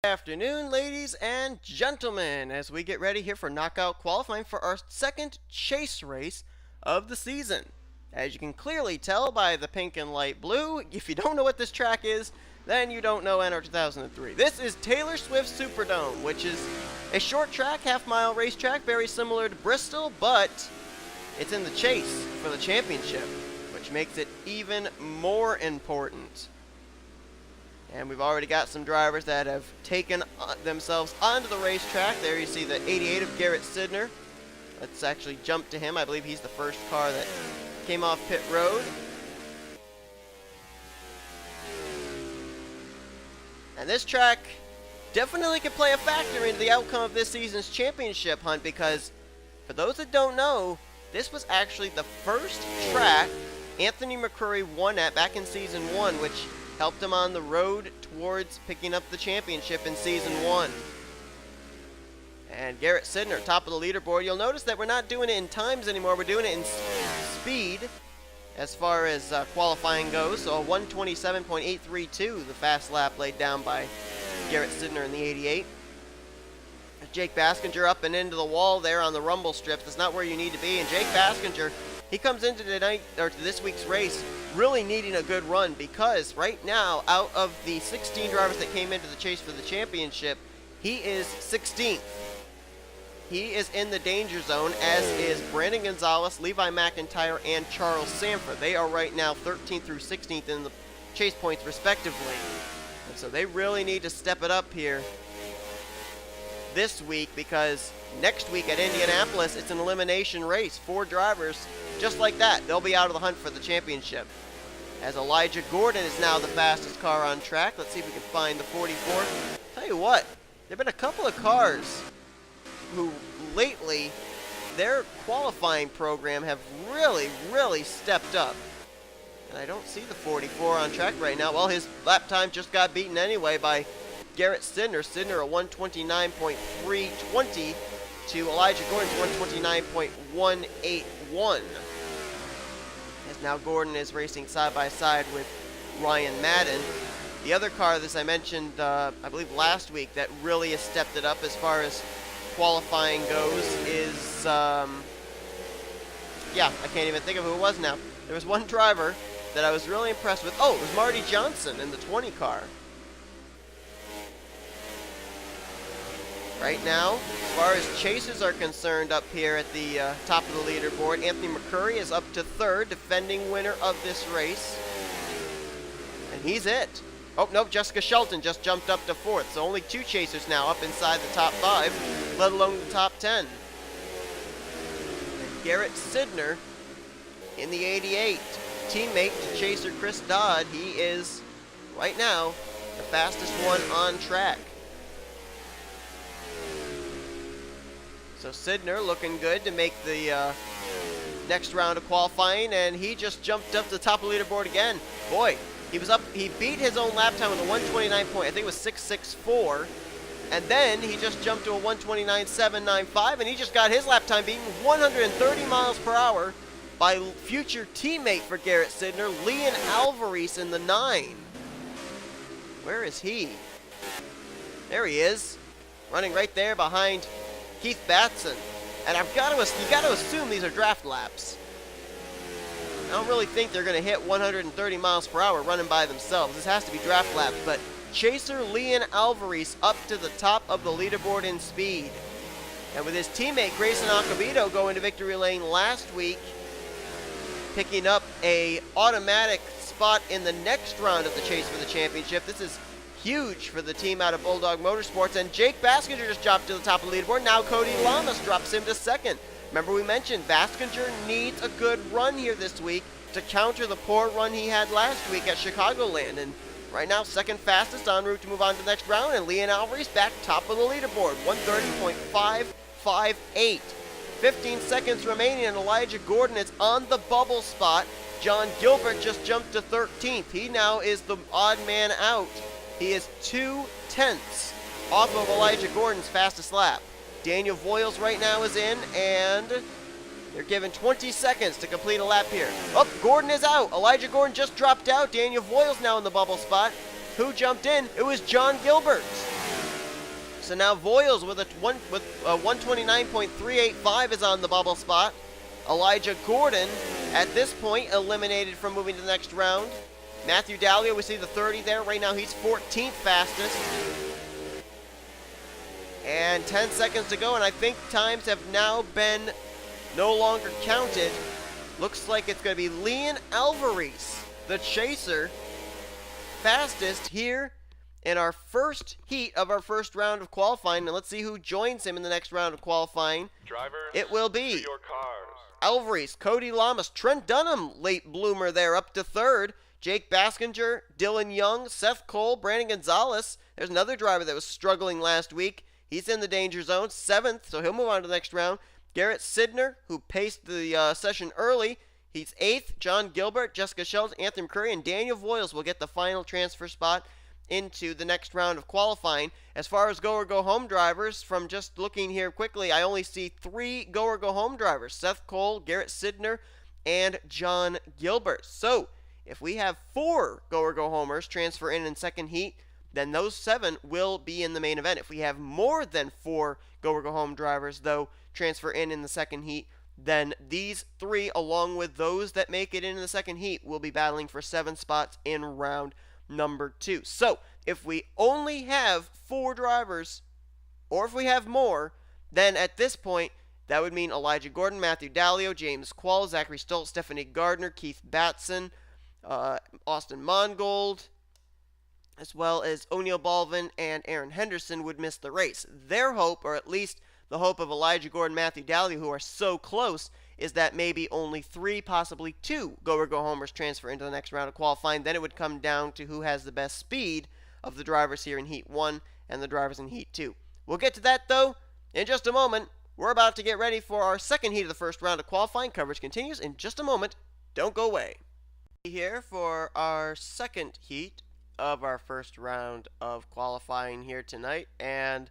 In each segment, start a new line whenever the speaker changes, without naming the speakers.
Afternoon, ladies and gentlemen, as we get ready here for knockout qualifying for our second chase race of the season. As you can clearly tell by the pink and light blue, if you don't know what this track is, then you don't know NR 2003. This is Taylor Swift's Superdome, which is a short track, half-mile racetrack, very similar to Bristol, but it's in the chase for the championship, which makes it even more important. And we've already got some drivers that have taken themselves onto the racetrack. There you see the 88 of Garrett Sydnor. Let's actually jump to him. I believe he's the first car that came off pit road. And this track definitely could play a factor into the outcome of this season's championship hunt, because for those that don't know, this was actually the first track Anthony McCurry won at back in Season 1, which helped him on the road towards picking up the championship in Season 1. And Garrett Sydnor, top of the leaderboard. You'll notice that we're not doing it in times anymore. We're doing it in speed as far as qualifying goes. So a 127.832, the fast lap laid down by Garrett Sydnor in the 88. Jake Baskinger up and into the wall there on the rumble strips. That's not where you need to be. And Jake Baskinger, he comes into this week's race really needing a good run, because right now, out of the 16 drivers that came into the chase for the championship, he is 16th. He is in the danger zone, as is Brandon Gonzales, Levi McIntire, and Charles Sanford. They are right now 13th through 16th in the chase points respectively. And so they really need to step it up here this week, because next week at Indianapolis, it's an elimination race. 4 drivers, just like that, they'll be out of the hunt for the championship. As Elijah Gordon is now the fastest car on track. Let's see if we can find the 44. Tell you what, there have been a couple of cars who lately, their qualifying program have really stepped up. And I don't see the 44 on track right now. Well, his lap time just got beaten anyway by Garrett Sydnor. Sydnor a 129.320 to Elijah Gordon's 129.181. As now Gordon is racing side by side with Ryan Madden. The other car, this I mentioned, I believe last week, that really has stepped it up as far as qualifying goes is, I can't even think of who it was now. There was one driver that I was really impressed with. Oh, it was Marty Johnson in the 20 car. Right now, as far as chases are concerned up here at the top of the leaderboard, Anthony McCurry is up to 3rd, defending winner of this race. And he's it. Oh, nope, Jessica Shelton just jumped up to 4th. So only 2 chasers now up inside the top 5, let alone the top 10. And Garrett Sydnor in the 88. Teammate to chaser Chris Dodd. He is, right now, the fastest one on track. So Sydnor looking good to make the next round of qualifying, and he just jumped up to the top of the leaderboard again. Boy, he beat his own lap time with a 129 point, I think it was 6.64, and then he just jumped to a 129.795, and he just got his lap time beaten 130 miles per hour by future teammate for Garrett Sydnor, Leon Alvarise in the 9. Where is he? There he is, running right there behind Keith Batson. And you got to assume these are draft laps. I don't really think they're going to hit 130 miles per hour running by themselves. This has to be draft laps. But chaser Leon Alvarise up to the top of the leaderboard in speed. And with his teammate Grayson Acevedo going to victory lane last week, picking up a automatic spot in the next round of the chase for the championship. This is huge for the team out of Bulldog Motorsports. And Jake Baskinger just dropped to the top of the leaderboard. Now Cody Llamas drops him to 2nd. Remember, we mentioned Baskinger needs a good run here this week to counter the poor run he had last week at Chicagoland. And right now, 2nd fastest, en route to move on to the next round. And Leon Alvarise back top of the leaderboard, 130.558. 15 seconds remaining, and Elijah Gordon is on the bubble spot. Jon Gilbert just jumped to 13th. He now is the odd man out. He is 2/10 off of Elijah Gordon's fastest lap. Daniel Voyles right now is in, and they're given 20 seconds to complete a lap here. Oh, Gordon is out. Elijah Gordon just dropped out. Daniel Voyles now in the bubble spot. Who jumped in? It was Jon Gilbert. So now Voyles with a 129.385 is on the bubble spot. Elijah Gordon, at this point, eliminated from moving to the next round. Matthew Dallio, we see the 30 there. Right now, he's 14th fastest. And 10 seconds to go, and I think times have now been no longer counted. Looks like it's going to be Leon Alvarise, the chaser, fastest here in our first heat of our first round of qualifying. And let's see who joins him in the next round of qualifying.
Drivers,
it will be
to your cars.
Alvarise, Cody Llamas, Trent Dunham, late bloomer there, up to third. Jake Baskinger, Dilon Young, Seth Cole, Brandon Gonzales. There's another driver that was struggling last week. He's in the danger zone, 7th, so he'll move on to the next round. Garrett Sydnor, who paced the session early, he's 8th. Jon Gilbert, Jessica Shelton, Anthony McCurry, and Daniel Voyles will get the final transfer spot into the next round of qualifying. As far as go or go home drivers, from just looking here quickly, I only see 3 go or go home drivers: Seth Cole, Garrett Sydnor, and Jon Gilbert. So if we have 4 go or go homers transfer in second heat, then those 7 will be in the main event. If we have more than 4 go or go home drivers, though, transfer in the second heat, then these 3, along with those that make it into the second heat, will be battling for 7 spots in round number 2. So if we only have 4 drivers, or if we have more, then at this point, that would mean Elijah Gordon, Matthew Dallio, James Quall, Zachary Stoltz, Stephanie Gardner, Keith Batson, Austin Mongold, as well as O'Neill Baldwin and Aaron Henderson would miss the race. Their hope, or at least the hope of Elijah Gordon, Matthew Dallio, who are so close, is that maybe only 3, possibly 2 go or go homers transfer into the next round of qualifying. Then it would come down to who has the best speed of the drivers here in Heat 1 and the drivers in Heat 2. We'll get to that, though, in just a moment. We're about to get ready for our second heat of the first round of qualifying. Coverage continues in just a moment. Don't go away. Here for our second heat of our first round of qualifying here tonight, and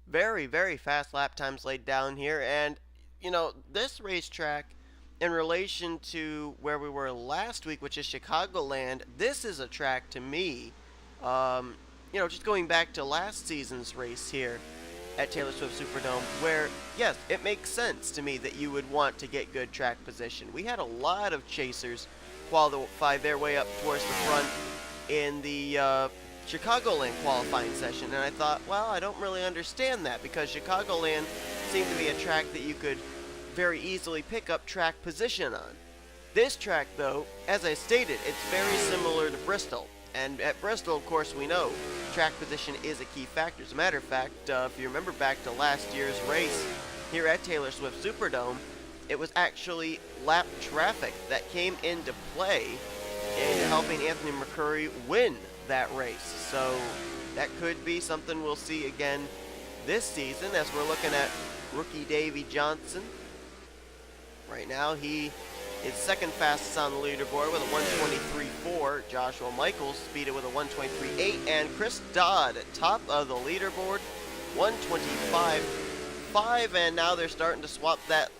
very, very fast lap times laid down here. And you know, this racetrack, in relation to where we were last week, which is Chicagoland, this is a track to me, you know, just going back to last season's race here at Taylor Swift Superdome, where, yes, it makes sense to me that you would want to get good track position. We had a lot of chasers qualify their way up towards the front in the Chicagoland qualifying session, and I thought, well, I don't really understand that, because Chicagoland seemed to be a track that you could very easily pick up track position on. This track, though, as I stated, it's very similar to Bristol, and at Bristol, of course, we know track position is a key factor. As a matter of fact, if you remember back to last year's race here at Taylor Swift Superdome, it was actually lap traffic that came into play in helping Anthony McCurry win that race. So that could be something we'll see again this season, as we're looking at rookie Davey Johnson. Right now he is second fastest on the leaderboard with a 1:23.4. Joshua Michaels speeded with a 1:23.8, and Chris Dodd at top of the leaderboard, 1:25.5, and now they're starting to swap that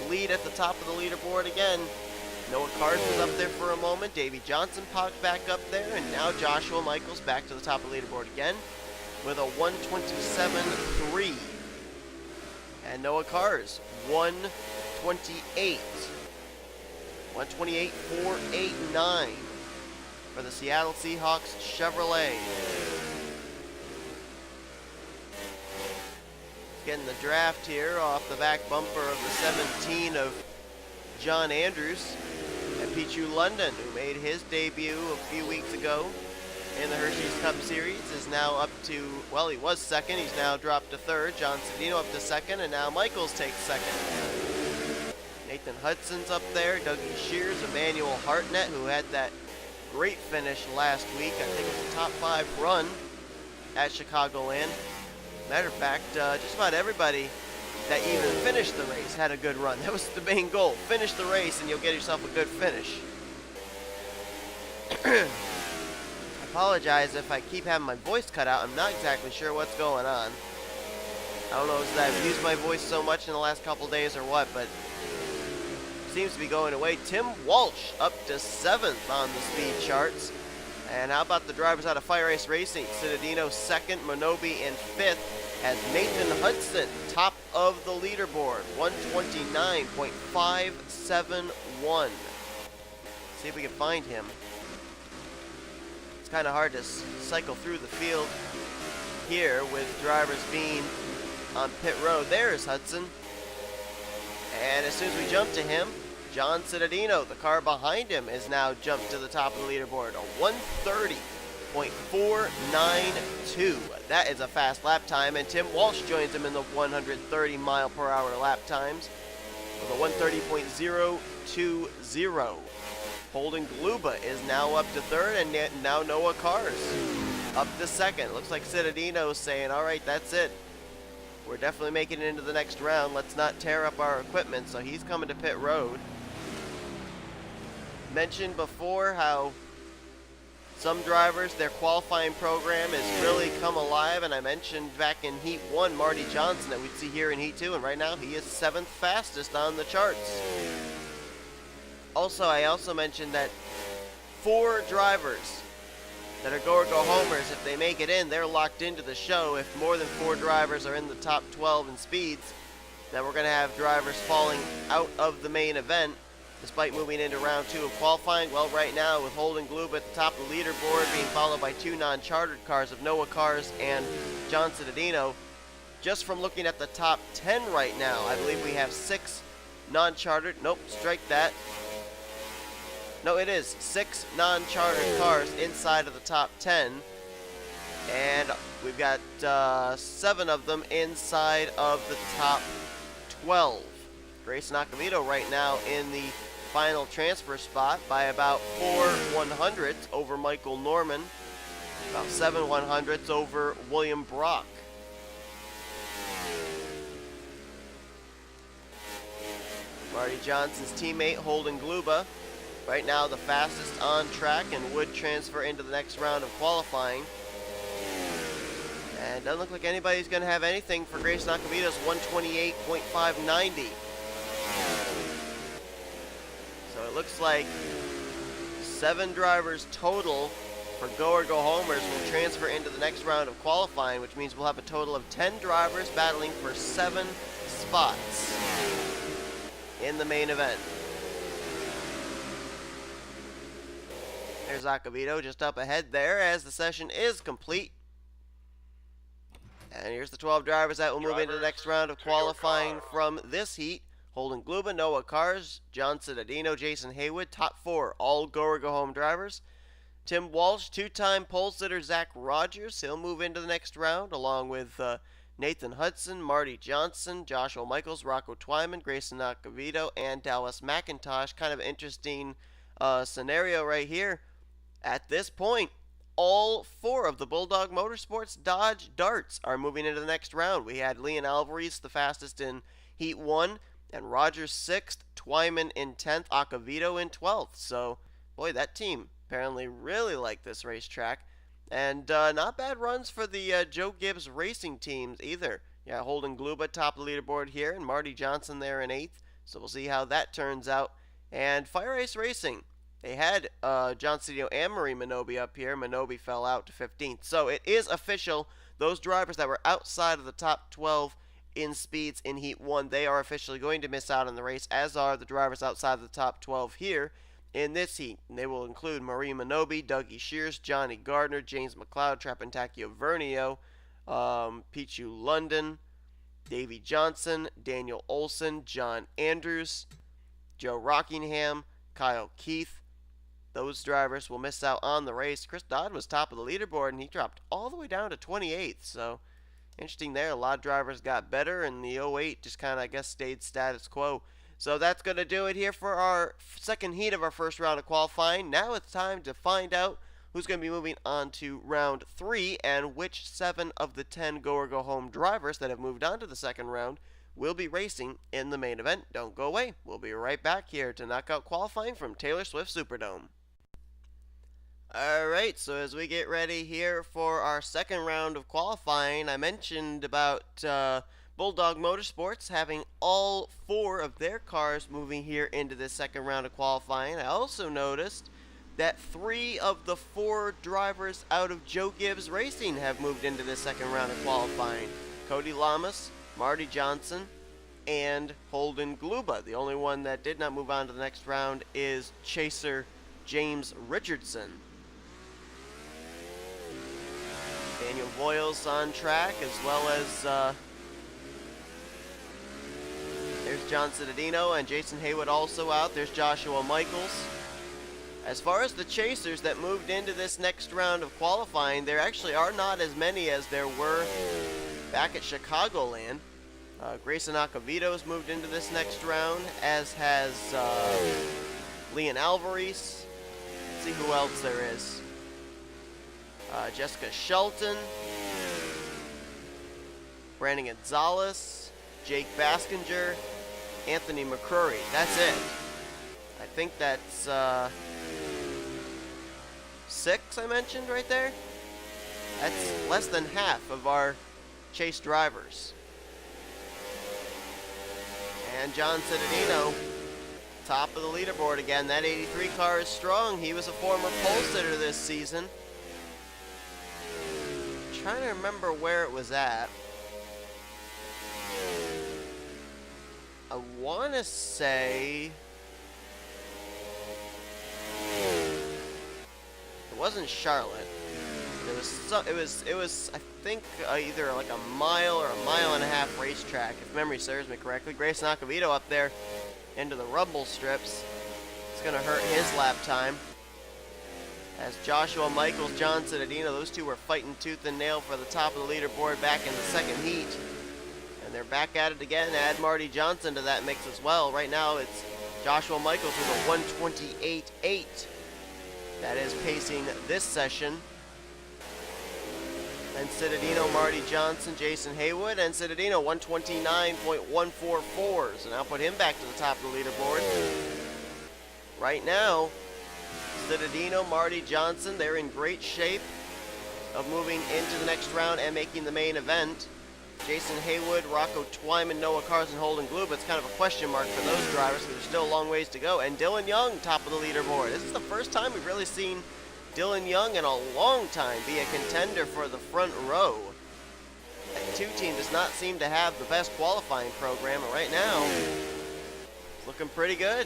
lead at the top of the leaderboard again. Noah Carson was up there for a moment, Davey Johnson popped back up there, and now Joshua Michaels back to the top of the leaderboard again with a 1:27.3. And Noah Cars, 1:28. 1:28.489 for the Seattle Seahawks Chevrolet. Getting the draft here off the back bumper of the 17 of John Andrews at Pichu London, who made his debut a few weeks ago in the Hersheys Cup Series, is now up to, well, he was second, he's now dropped to third. John Cittadino up to second, and now Michaels takes second. Nathan Hudson's up there, Dougie Shears, Emmanuel Hartnett, who had that great finish last week. I think it was a top 5 run at Chicagoland. Matter of fact, just about everybody that even finished the race had a good run. That was the main goal. Finish the race and you'll get yourself a good finish. I apologize if I keep having my voice cut out. I'm not exactly sure what's going on. I don't know if I've used my voice so much in the last couple days or what, but seems to be going away. Tim Walch up to 7th on the speed charts And how about the drivers out of Fire Ice Racing? Cittadino second, Minobi in fifth, as Nathan Hudson top of the leaderboard, 129.571. See if we can find him. It's kind of hard to cycle through the field here with drivers being on pit road. There's Hudson. And as soon as we jump to him, John Cittadino, the car behind him, is now jumped to the top of the leaderboard. A 130.492. That is a fast lap time, and Tim Walsh joins him in the 130-mile-per-hour lap times with a 130.020. Holden Gluba is now up to third, and now Noah Cars up to second. Looks like Cittadino is saying, all right, that's it. We're definitely making it into the next round. Let's not tear up our equipment. So he's coming to pit road. Mentioned before how some drivers, their qualifying program has really come alive, and I mentioned back in Heat 1 Marty Johnson that we'd see here in Heat 2, and right now he is 7th fastest on the charts. Also, I also mentioned that 4 drivers that are go or go homers, if they make it in, they're locked into the show. If more than 4 drivers are in the top 12 in speeds, then we're going to have drivers falling out of the main event despite moving into round 2 of qualifying. Well, right now with Holden Gluba at the top of the leaderboard, being followed by 2 non-chartered cars of Noah Cars and John Cittadino. Just from looking at the top 10 right now, I believe we have 6 non-chartered. Nope, strike that. No, it is 6 non-chartered cars inside of the top 10. And we've got 7 of them inside of the top 12. Grayson Acevedo right now in the final transfer spot by about 4 100ths over Michael Norman. About 7 100ths over Wiliam Brock. Marty Johnson's teammate Holden Gluba, right now the fastest on track and would transfer into the next round of qualifying. And doesn't look like anybody's going to have anything for Grayson Acevedo's 128.590. So it looks like 7 drivers total for go or go homers will transfer into the next round of qualifying, which means we'll have a total of 10 drivers battling for 7 spots in the main event. There's Acevedo just up ahead there as the session is complete. And here's the 12 drivers that will move into the next round of qualifying from this heat. Holden Gluba, Noah Cars, John Cittadino, Jason Haywood, top 4, all go or go home drivers. Tim Walsh, 2-time pole sitter Zach Rogers, he'll move into the next round along with Nathan Hudson, Marty Johnson, Joshua Michaels, Rocco Twyman, Grayson Acevedo, and Dallas McIntosh. Kind of interesting scenario right here. At this point, all 4 of the Bulldog Motorsports Dodge Darts are moving into the next round. We had Leon Alvarise, the fastest in Heat 1, and Rogers 6th, Twyman in 10th, Acevedo in 12th. So, boy, that team apparently really liked this racetrack. And not bad runs for the Joe Gibbs racing teams either. Yeah, Holden Gluba top of the leaderboard here, and Marty Johnson there in 8th. So we'll see how that turns out. And Fire Ice Racing, they had John Cittadino and Marie Minobi up here. Minobi fell out to 15th. So it is official. Those drivers that were outside of the top 12 in speeds in Heat 1, they are officially going to miss out on the race, as are the drivers outside of the top 12 here in this heat. And they will include Marie Minobi, Dougie Shears, Johnny Gardner, James McLeod, Trapentacchio Vernio, Pichu London, Davey Johnson, Daniel Olson, John Andrews, Joe Rockingham, Kyle Keith. Those drivers will miss out on the race. Chris Dodd was top of the leaderboard, and he dropped all the way down to 28th. So, interesting there. A lot of drivers got better, and the 08 just kind of, I guess, stayed status quo. So that's going to do it here for our second heat of our first round of qualifying. Now it's time to find out who's going to be moving on to round 3 and which 7 of the 10 go or go home drivers that have moved on to the second round will be racing in the main event. Don't go away. We'll be right back here to knock out qualifying from Taylor Swift Superdome. Alright, so as we get ready here for our second round of qualifying, I mentioned about Bulldog Motorsports having all 4 of their cars moving here into this second round of qualifying. I also noticed that 3 of the 4 drivers out of Joe Gibbs Racing have moved into the second round of qualifying. Cody Llamas, Marty Johnson, and Holden Gluba. The only one that did not move on to the next round is chaser James Richardson. Daniel Voyles on track, as well as there's John Cittadino and Jason Haywood also out. There's Joshua Michaels. As far as the chasers that moved into this next round of qualifying, there actually are not as many as there were back at Chicagoland. Grayson Acevedo has moved into this next round, as has Leon Alvarise. Let's see who else there is. Jessica Shelton, Brandon Gonzales, Jake Baskinger, Anthony McCurry. That's it. I think that's 6 I mentioned right there. That's less than half of our chase drivers. And John Cittadino, top of the leaderboard again. That 83 car is strong. He was a former pole sitter this season. Trying to remember where it was at. I want to say it wasn't Charlotte. It was I think either like a mile or a mile and a half racetrack, if memory serves me correctly. Grayson Acevedo up there into the rumble strips. It's going to hurt his lap time. As Joshua Michaels, John Cittadino, those two were fighting tooth and nail for the top of the leaderboard back in the second heat. And they're back at it again. Add Marty Johnson to that mix as well. Right now it's Joshua Michaels with a 128.8. That is pacing this session. And Cittadino, Marty Johnson, Jason Haywood, and Cittadino 129.144. So now put him back to the top of the leaderboard. Right now, Cittadino, Marty Johnson, they're in great shape of moving into the next round and making the main event. Jason Haywood, Rocco Twyman, Noah Carson, Holden Gluba. It's kind of a question mark for those drivers because there's still a long ways to go. And Dilon Young, top of the leaderboard. This is the first time we've really seen Dilon Young in a long time be a contender for the front row. That 2 team does not seem to have the best qualifying program, and right now, it's looking pretty good.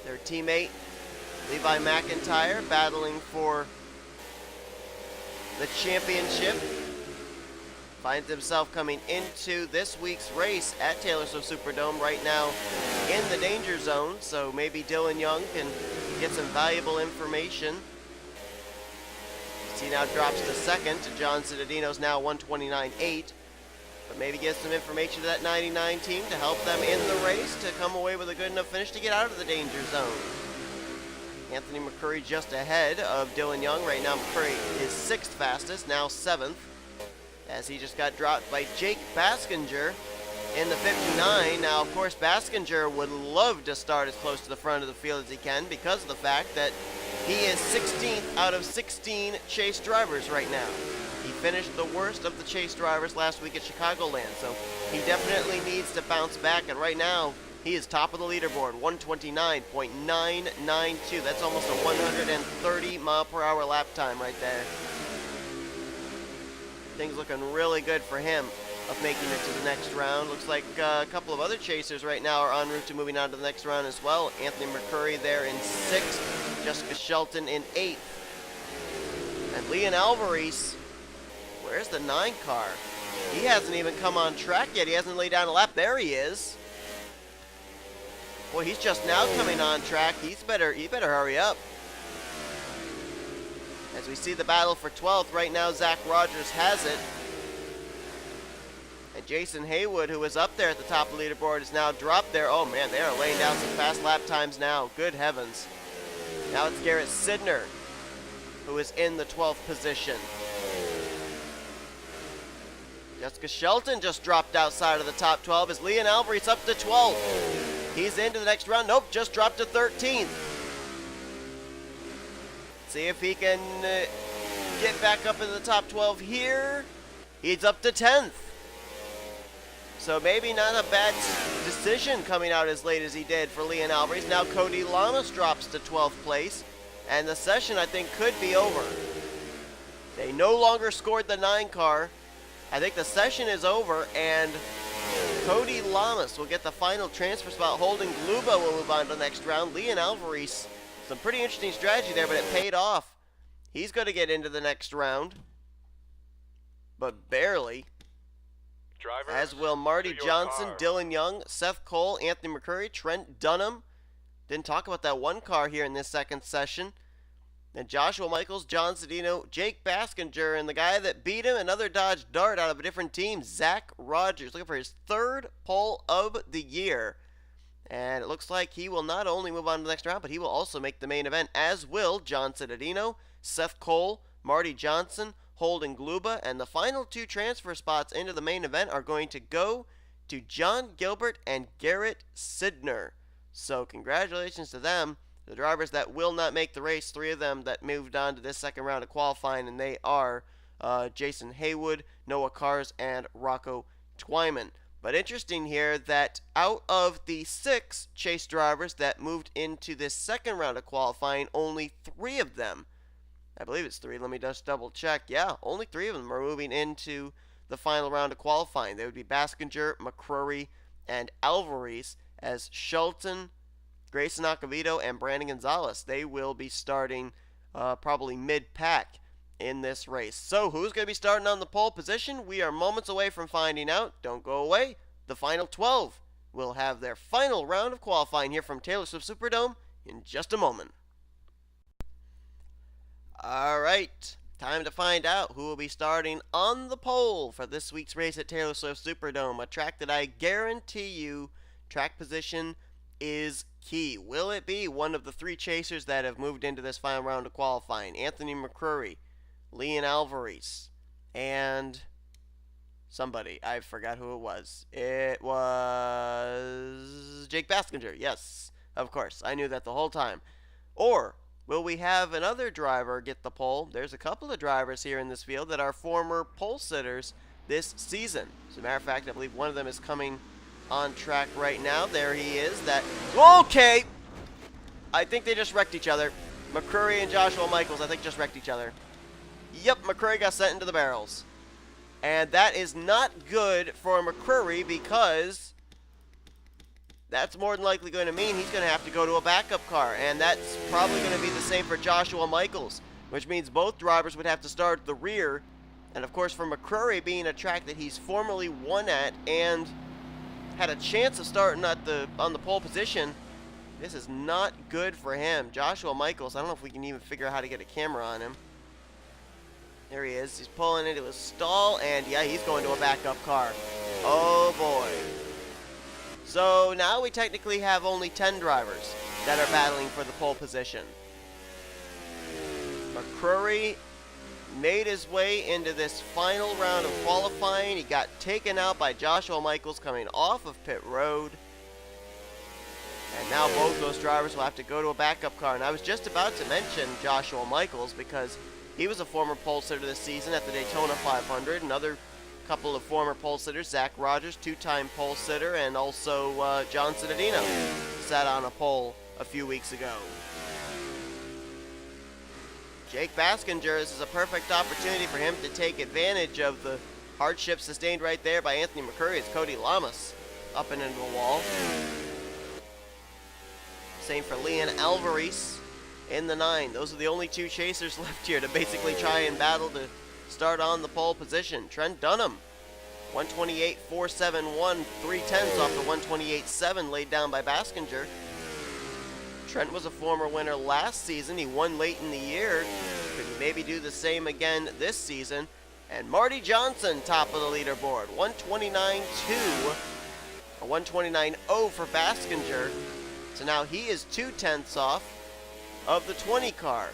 Their teammate, Levi McIntire, battling for the championship, finds himself coming into this week's race at Taylor Swift Superdome right now in the danger zone, so maybe Dilon Young can get some valuable information. He now drops to second to John Cittadino's now 129.8, but maybe get some information to that 99 team to help them in the race to come away with a good enough finish to get out of the danger zone. Anthony McCurry just ahead of Dilon Young. Right now McCurry is 6th fastest, now 7th, as he just got dropped by Jake Baskinger in the 59. Now, of course, Baskinger would love to start as close to the front of the field as he can because of the fact that he is 16th out of 16 chase drivers right now. He finished the worst of the chase drivers last week at Chicagoland, so he definitely needs to bounce back, and right now, he is top of the leaderboard, 129.992. That's almost a 130 mile per hour lap time right there. Things looking really good for him of making it to the next round. Looks like a couple of other chasers right now are en route to moving on to the next round as well. Anthony McCurry there in 6th, Jessica Shelton in 8th. And Leon Alvarise, where's the 9 car? He hasn't even come on track yet. He hasn't laid down a lap. There he is. Boy, he's just now coming on track. He better hurry up. As we see the battle for 12th, right now Zach Rogers has it. And Jason Haywood, who was up there at the top of the leaderboard, is now dropped there. Oh man, they are laying down some fast lap times now. Good heavens. Now it's Garrett Sydnor, who is in the 12th position. Jessica Shelton just dropped outside of the top 12 as Leon Alvarise up to 12th. He's into the next round. Nope, just dropped to 13th. See if he can get back up into the top 12 here. He's up to 10th. So maybe not a bad decision coming out as late as he did for Leon Alvarise. Now Cody Llamas drops to 12th place, and the session, I think, could be over. They no longer scored the 9 car. I think the session is over, and Cody Llamas will get the final transfer spot. Holden Gluba will move on to the next round. Leon Alvarise, some pretty interesting strategy there, but it paid off. He's going to get into the next round, but barely.
Drivers,
as will Marty Johnson, Dilon Young, Seth Cole, Anthony McCurry, Trent Dunham. Didn't talk about that one car here in this second session. Then Joshua Michaels, John Cittadino, Jake Baskinger, and the guy that beat him, another Dodge Dart out of a different team, Zach Rogers, looking for his 3rd pole of the year. And it looks like he will not only move on to the next round, but he will also make the main event, as will John Cittadino, Seth Cole, Marty Johnson, Holden Gluba, and the final 2 transfer spots into the main event are going to go to Jon Gilbert and Garrett Sydnor. So congratulations to them, the drivers that will not make the race. 3 of them that moved on to this second round of qualifying, and they are Jason Haywood, Noah Kars, and Rocco Twyman. But interesting here that out of the 6 chase drivers that moved into this second round of qualifying, only 3 of them, I believe it's 3, let me just double check. Yeah, only 3 of them are moving into the final round of qualifying. They would be Baskinger, McCurry, and Alvarise, as Shelton, Grayson Acevedo, and Brandon Gonzales, they will be starting probably mid-pack in this race. So who's going to be starting on the pole position? We are moments away from finding out. Don't go away. The final 12 will have their final round of qualifying here from Taylor Swift Superdome in just a moment. All right, time to find out who will be starting on the pole for this week's race at Taylor Swift Superdome, a track that I guarantee you track position is key. Will it be one of the 3 chasers that have moved into this final round of qualifying? Anthony McCurry, Leon Alvarise, and somebody. I forgot who it was. It was Jake Baskinger. Yes, of course. I knew that the whole time. Or will we have another driver get the pole? There's a couple of drivers here in this field that are former pole sitters this season. As a matter of fact, I believe one of them is coming on track right now. There he is. Okay! I think they just wrecked each other. McCurry and Joshua Michaels, I think, just wrecked each other. Yep, McCurry got sent into the barrels. And that is not good for McCurry, because that's more than likely going to mean he's going to have to go to a backup car. And that's probably going to be the same for Joshua Michaels, which means both drivers would have to start at the rear. And of course, for McCurry, being a track that he's formerly won at and had a chance of starting on the pole position, this is not good for him. Joshua Michaels, I don't know if we can even figure out how to get a camera on him. There he is. He's pulling into a stall, and yeah, he's going to a backup car. Oh boy. So now we technically have only 10 drivers that are battling for the pole position. McCurry made his way into this final round of qualifying. He got taken out by Joshua Michaels coming off of pit road. And now both those drivers will have to go to a backup car. And I was just about to mention Joshua Michaels, because he was a former pole sitter this season at the Daytona 500. Another couple of former pole sitters, Zach Rogers, 2-time pole sitter, and also John Cittadino sat on a pole a few weeks ago. Jake Baskinger, this is a perfect opportunity for him to take advantage of the hardship sustained right there by Anthony McCurry as Cody Llamas up and into the wall. Same for Leon Alvarise in the 9. Those are the only 2 chasers left here to basically try and battle to start on the pole position. Trent Dunham, 128.471, 3/10 off the 128.7 laid down by Baskinger. Trent was a former winner last season. He won late in the year. Could he maybe do the same again this season? And Marty Johnson, top of the leaderboard, 129.2, a 129.0 for Baskinger. So now he is 2/10 off of the 20 car.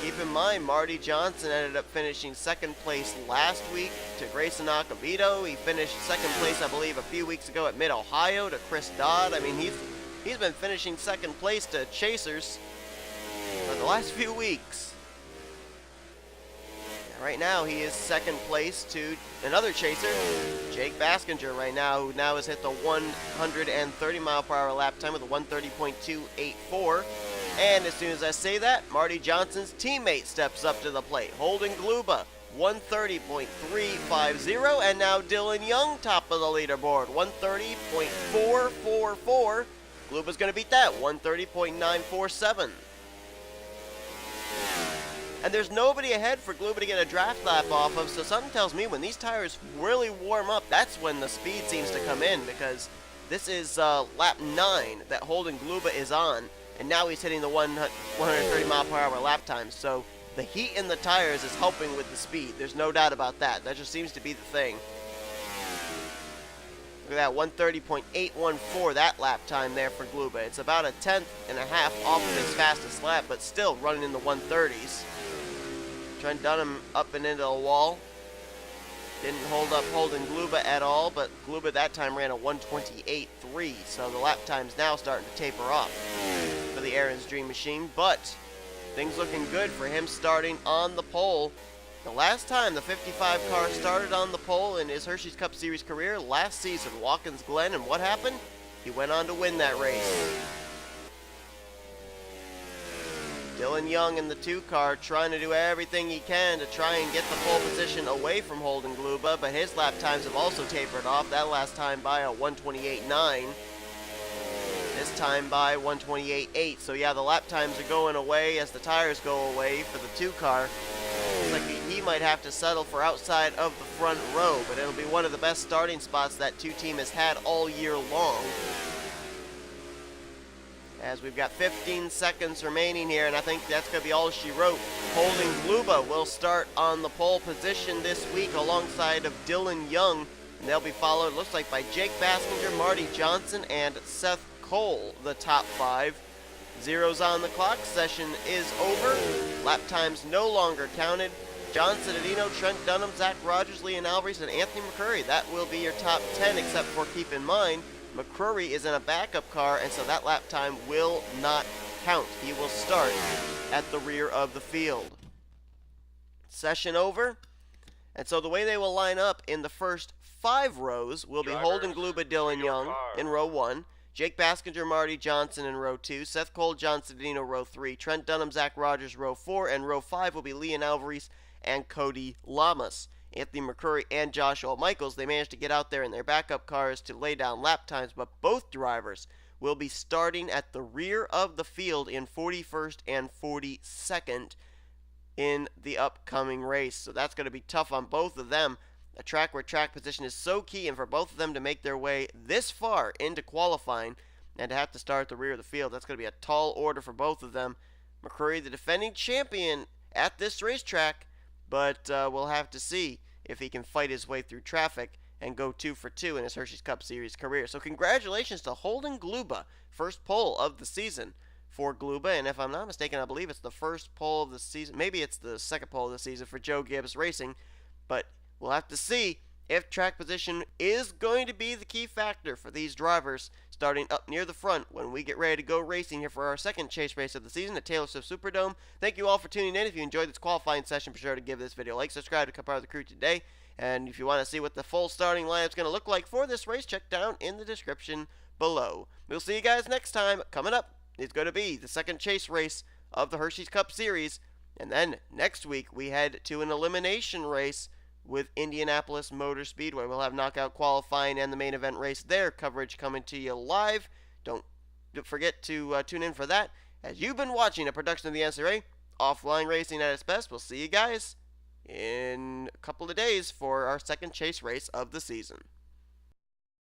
Keep in mind, Marty Johnson ended up finishing second place last week to Grayson Acevedo. He finished second place, I believe, a few weeks ago at Mid-Ohio to Chris Dodd. I mean, he's been finishing second place to chasers for the last few weeks. Right now, he is second place to another chaser, Jake Baskinger, right now, who now has hit the 130 mile per hour lap time with a 130.284. And as soon as I say that, Marty Johnson's teammate steps up to the plate, Holden Gluba, 130.350, and now Dilon Young, top of the leaderboard, 130.444. Gluba's going to beat that, 130.947. And there's nobody ahead for Gluba to get a draft lap off of, so something tells me when these tires really warm up, that's when the speed seems to come in, because this is lap 9 that Holden Gluba is on, and now he's hitting the 130 mile per hour lap time, so the heat in the tires is helping with the speed. There's no doubt about that. That just seems to be the thing. Look at that, 130.814, that lap time there for Gluba. It's about a tenth and a half off of his fastest lap, but still running in the 130s. Trent Dunham up and into the wall. Didn't hold up Holden Gluba at all, but Gluba that time ran a 128.3, so the lap time's now starting to taper off for the Aaron's Dream Machine, but things looking good for him starting on the pole. The last time the 55 car started on the pole in his Hersheys Cup Series career, last season, Watkins Glen, and what happened? He went on to win that race. Dilon Young in the 2 car trying to do everything he can to try and get the pole position away from Holden Gluba, but his lap times have also tapered off. That last time by a 128.9. This time by 128.8. So yeah, the lap times are going away as the tires go away for the 2 car. Looks like he might have to settle for outside of the front row, but it'll be one of the best starting spots that 2 team has had all year long. As we've got 15 seconds remaining here, and I think that's going to be all she wrote. Holden Gluba will start on the pole position this week alongside of Dilon Young, and they'll be followed, looks like, by Jake Baskinger, Marty Johnson, and Seth Cole, the top 5. Zeros on the clock, session is over, lap times no longer counted. John Cittadino, Trent Dunham, Zach Rogers, Leon Alvarise, and Anthony McCurry. That will be your top 10, except for, keep in mind, McCurry is in a backup car, and so that lap time will not count. He will start at the rear of the field. Session over. And so the way they will line up in the first 5 rows will be Holden Gluba, Dilon Young in row 1, Jake Baskinger, Marty Johnson in row 2, Seth Cole, John Cittadino, row 3, Trent Dunham, Zach Rogers, row 4, and row 5 will be Leon Alvarise and Cody Llamas. Anthony McCurry and Joshua Michaels, they managed to get out there in their backup cars to lay down lap times, but both drivers will be starting at the rear of the field in 41st and 42nd in the upcoming race. So that's going to be tough on both of them. A track where track position is so key, and for both of them to make their way this far into qualifying and to have to start at the rear of the field, that's going to be a tall order for both of them. McCurry, the defending champion at this racetrack, but we'll have to see if he can fight his way through traffic and go 2 for 2 in his Hersheys Cup Series career. So congratulations to Holden Gluba, first pole of the season for Gluba, and if I'm not mistaken, I believe it's the first pole of the season. Maybe it's the second pole of the season for Joe Gibbs Racing, but we'll have to see if track position is going to be the key factor for these drivers starting up near the front when we get ready to go racing here for our second chase race of the season at Taylor Swift Superdome. Thank you all for tuning in. If you enjoyed this qualifying session, be sure to give this video a like, subscribe to become part of the crew today. And if you want to see what the full starting lineup is going to look like for this race, check down in the description below. We'll see you guys next time. Coming up is going to be the second chase race of the Hersheys Cup Series. And then next week we head to an elimination race with Indianapolis Motor Speedway. We'll have knockout qualifying and the main event race there. Coverage coming to you live. Don't forget to tune in for that. As you've been watching a production of the NNSCRA, Offline Racing at its best. We'll see you guys in a couple of days for our second chase race of the season.